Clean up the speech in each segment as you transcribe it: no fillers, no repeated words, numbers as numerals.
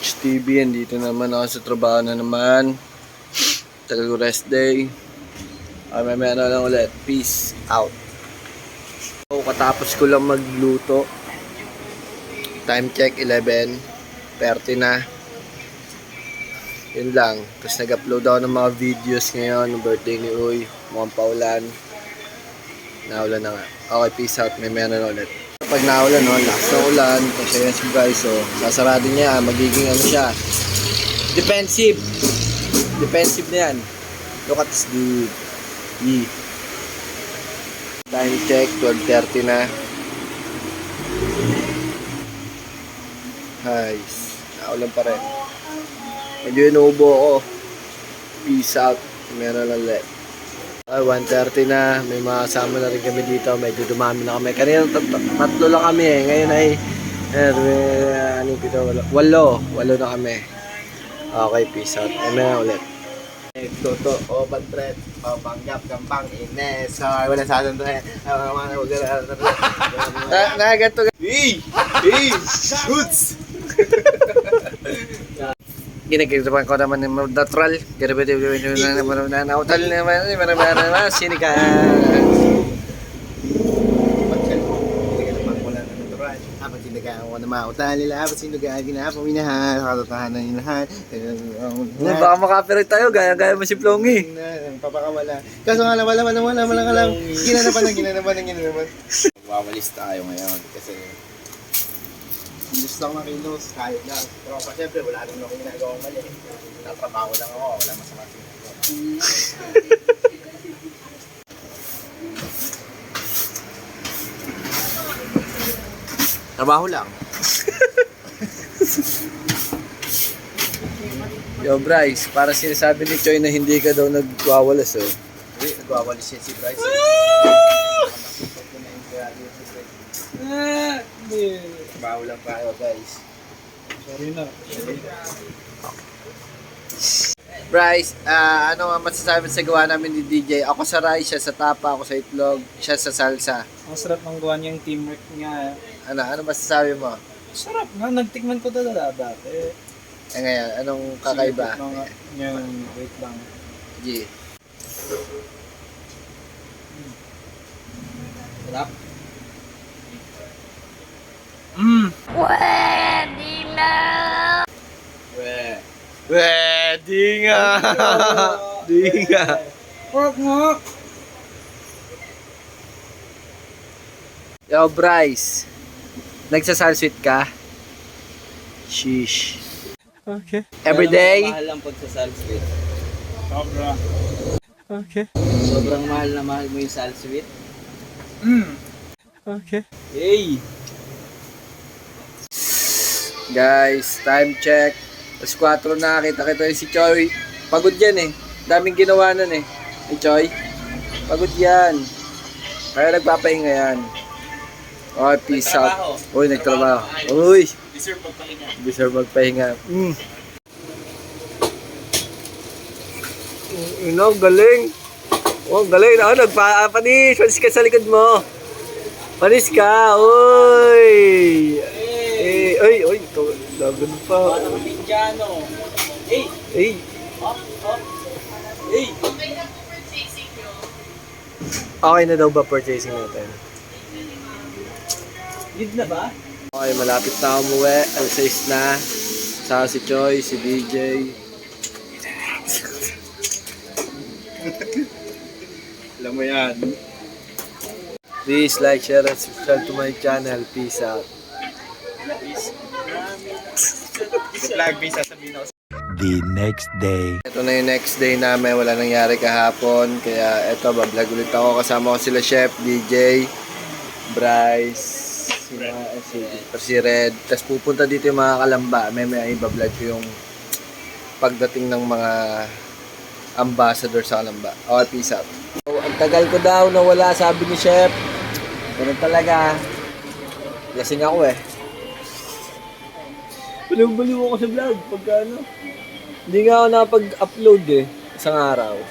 George TV, andito naman ako sa trabaho na naman. Tagal rest day. May ano lang ulit. Peace out. So, katapos ko lang magluto. Time check 11:30 na. Yun lang. Tapos nag-upload ako ng mga videos ngayon ng birthday ni Uy. Mukhang paulan. Naulan na nga. Okay, peace out. May ano na ulit. Pag naulan, no, lakas ng ulan, kasi yan si Bryce, so sasarado niya, magiging ano siya, defensive na yan. Look at this dude. Time check 12:30 na. Nice, naulan pa rin. Medyo inuubo ako. Peace out. Meron lang ulit. 1:30 na, may mga kasama na rin kami dito, medyo dumami na kami. Kanina tatlo lang kami eh, ngayon ay walo na kami. Okay, peace out. Na ulit. Toto, Oban Threat, Panggap, Gampang, Ines, wala sa atin to eh. Nagato. Hey! Shoots! Ginagawa ko naman ng natural. Ginagawa nautal naman. Sinika. Habang sinagaan ko na mautal nila. Habang sinagaan ginagawa minahal. Kakatotahanan nilahan. Baka makapirate tayo. Gaya-gaya mo si Plongy. Papakawala. Kaso nga lang, wala ka lang. Ginanapan. Wawalis tayo ngayon. Kasi kilos lang na kilos, kahit lang. Pero pa siyempre, wala rin akong ginagawang mali. Natrabaho lang ako, wala masama ginagawa. Trabaho lang. Yo Bryce, para sinasabi ni Choi na hindi ka daw nagwawalas oh. Hindi, nagwawalis yan si Bryce. Trabaho lang tayo guys. Sorry na. Bryce, ano ang masasabi sa gawa namin ni DJ? Ako sa rice, siya sa tapa, ako sa itlog, siya sa salsa. Ang sarap ng gawa niyang teamwork niya. Ano masasabi mo? Sarap nga, nagtikman ko talaga dati. Ngayon, anong kakaiba? Wait lang. G. Sarap. Di nga. Pork nga. Yo, Bryce. Nagsasalsweet ka? Sheesh. Okay. Everyday? Mahal lang pagsasalsweet. Sobra. Okay. Sobrang mahal na mahal mo yung salsweet. Okay. Hey! Guys, time check. Alas 4 na, kita yung si Choi. Pagod yan eh. Daming ginawa nun eh. Hey Choi, pagod yan. Kaya nagpapahinga yan. Okay, peace out. Uy, nagtrabaho. Uy, deserve magpahinga. Galing. Oh, galing. Panis ka sa likod mo. Panis ka. Uy. Ay, laban pa. Parang Pinjano. Hey! Hey. Up! Hey! Okay na daw ba purchasing natin? Good na ba? Okay, malapit na umuwi. Alas 6 na. Saka si Choi, si DJ. Alam mo yan. Please like, share, and subscribe to my channel. Peace out. The next day. Ito na yung next day namin. Wala nangyari kahapon. Kaya ito, bablog ulit ako. Kasama ko sila Chef, DJ, Bryce, si Red. Tapos pupunta dito yung mga kalamba. May ibablog ko yung pagdating ng mga ambassador sa kalamba. Okay, peace out. So, ang tagal ko daw na wala, sabi ni Chef. Ganun talaga. Lasing ako eh. Baliw-baliw ako sa vlog pagka ano. Hindi nga ako nakapag-upload eh. Isang araw.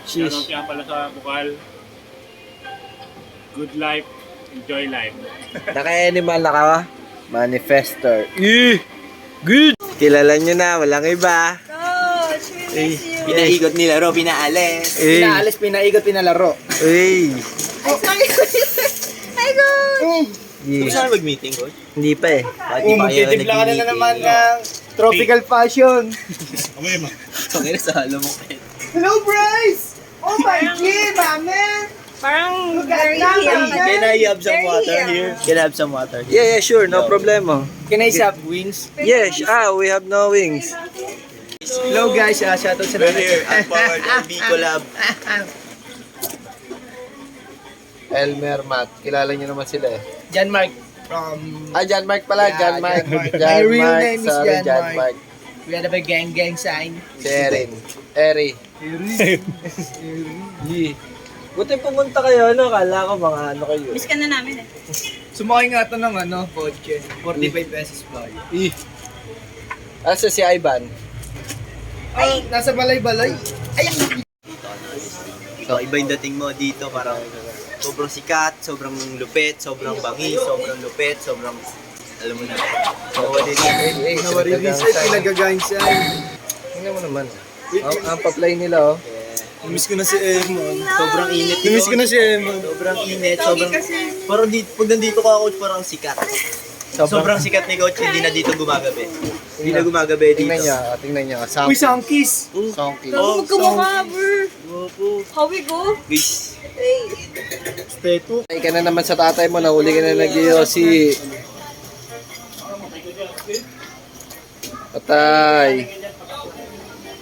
Shoutout kaya pala sa bukal. Good life, enjoy life. Naka-animal na ka ba? Manifester. Good! Kilala nyo na, walang iba. Coach, we miss you. Pinaikot nilaro, pinaalis. Pinaalis, pinaikot, pinalaro. Uy. Ay, sorry. Hi, Coach. Yeah. Saan mag-meeting, coach? Hindi pa eh. Magtitibla ka na naman ng tropical fashion. Kamay mo. Tangina sa halo mo. Hello, Bryce! Oh my God, man! Parang very Can I have some water here? Can I have some water here? Yeah, sure, no problema. Can I have wings? Yes, we have no wings. Hello guys, shoutout sa lahat. Here, at Powered LB collab. Elmer Matt, kilala nyo naman sila eh. John Mark from... John Mark pala, John Mark. My real name is sorry, John Mark. Mark. We had a gang sign. Si Erin. Eri. Yee. Buti pumunta kayo, ano? Kala ko mga ano kayo. Miss ka na namin eh. Sumakay nga ito ng kotse. 45 pesos pa. Asa si Ivan? Ay, nasa balay-balay. Ay! So, iba yung dating mo dito, parang sobrang sikat, sobrang lupit, sobrang bangi, sobrang lupit, sobrang... Alam mo na. Nawarilis ay pinagagain siya. Tingnan mo naman. Ang pa-play nila, oh. Namiss ko na si Emon. Sobrang init. Namiss ko na si Emon. Sobrang init, sobrang... Parang pag nandito ka, coach, parang sikat. Sobrang sikat ni coach, hindi na dito gumagabi. Hindi na gumagabi dito. Tingnan niya. Uy, Songkiss! Songky. Magkamukha, bro. How we go? Guys, Hey. Ay ka na naman sa tatay mo, nahuli ka na nag-yosi. Patay.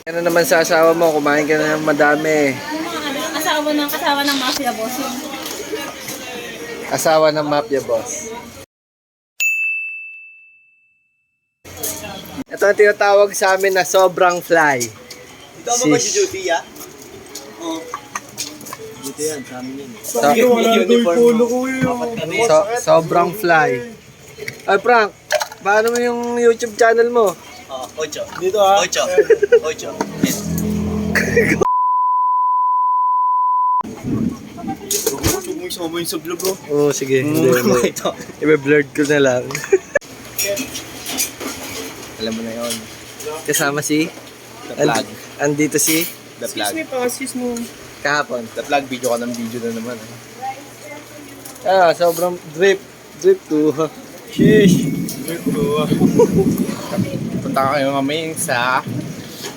Ka na naman sa asawa mo, kumain ka na ng madami. Asawa ng mafia boss. Asawa ng mafia boss. Ito ang tinatawag sa amin na sobrang fly. ikaw ba mag-duty, ah? Oo. Dito yan, sa amin yan. Sobrang fly. Ay Frank, paano mo yung YouTube channel mo? Oo, 8. Dito ah. 8. 8. Yes. Huwag mo isama yung sa vlog, bro. Oo, sige. Ito. I-blurred ko na lang. Alam mo na yun. Kasama si? The vlog. Andito si? The vlog. Excuse mo. Kahapon. The vlog, video ka ng video na naman. Sobrang drip to. Sheesh. Punta kayo ngayon sa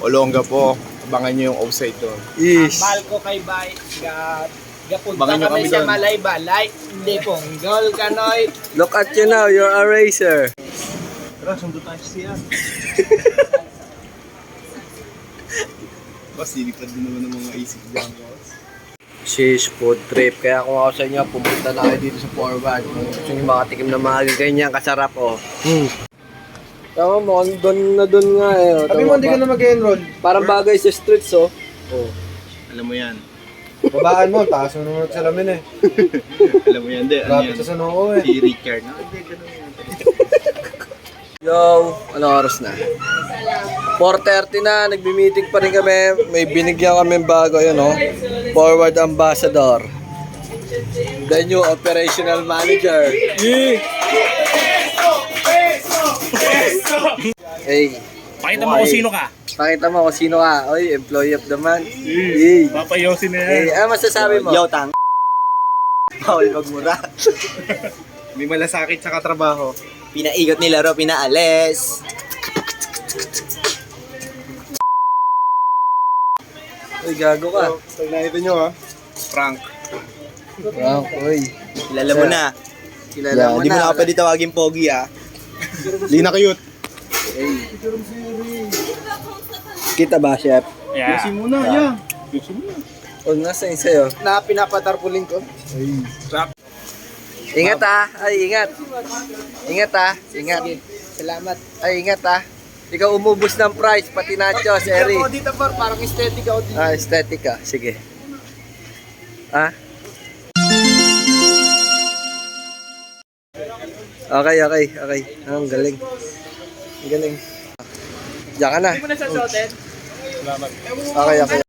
Olongapo. Abangan nyo yung offside doon. Ish. Balko kay Bay. Gapunta Abangan nyo kami kami sa doon. Malay-Balay. Hindi pong gol kanoy. Look at you now, you're a racer. Tara, sundo tayo siya. Bas, lilipad din naman ng mga isip dyan. Shish, food trip. Kaya kung ako sa inyo, pumunta na kayo dito sa forward. Kung gusto nyo makatikim na mga ganyan, kasarap oh. Tama mo, doon nga eh. Oh. Sabi mo, hindi ka na mag-enroll. Parang bagay sa streets oh. Alam mo yan. Babaan mo, taas mo naman sa lamin eh. Alam mo yan, di. Ano Rapid yan? sa sanoo eh. Si Richard. No? Hindi, ganun yan. Yo, ano oras na? 4:30 na, nagbi-meeting pa rin kami. May binigyan kami bago, yun oh. Forward Ambassador. The new operational manager. Hey, Pakita mo kung sino ka. pakita mo kung sino ka. Oy, employee of the month. Hey. Papayosin na yan. Hey, masasabi mo? Yo, tang. Bawal magmura. May malasakit sa katrabaho. Pinaigot ni Laro, pinaalis. Uy, gago ka. Pag nakita nyo ah, Frank. Wow, uy. Kilala mo na. Kilala mo Hindi mo na na. ako pwede tawagin Pogi, ah. Hindi na cute. Hey. Kita ba, chef? Yeah. Kasi muna, yeah. O, nasa yung sa'yo? Na pinapatarpulin ko. Ingat ah. Ay, ingat. Ingat ah. Ingat. Salamat. Ay, ingat ah. Ikaw umubos ng price, pati nachos, Eri. Ako dito, parang aesthetic ako dito. Aesthetic ah. Sige. Ah? Okay. Ang galing. Ang galing. Diyan ka na. Hindi mo na sasotin? Okay.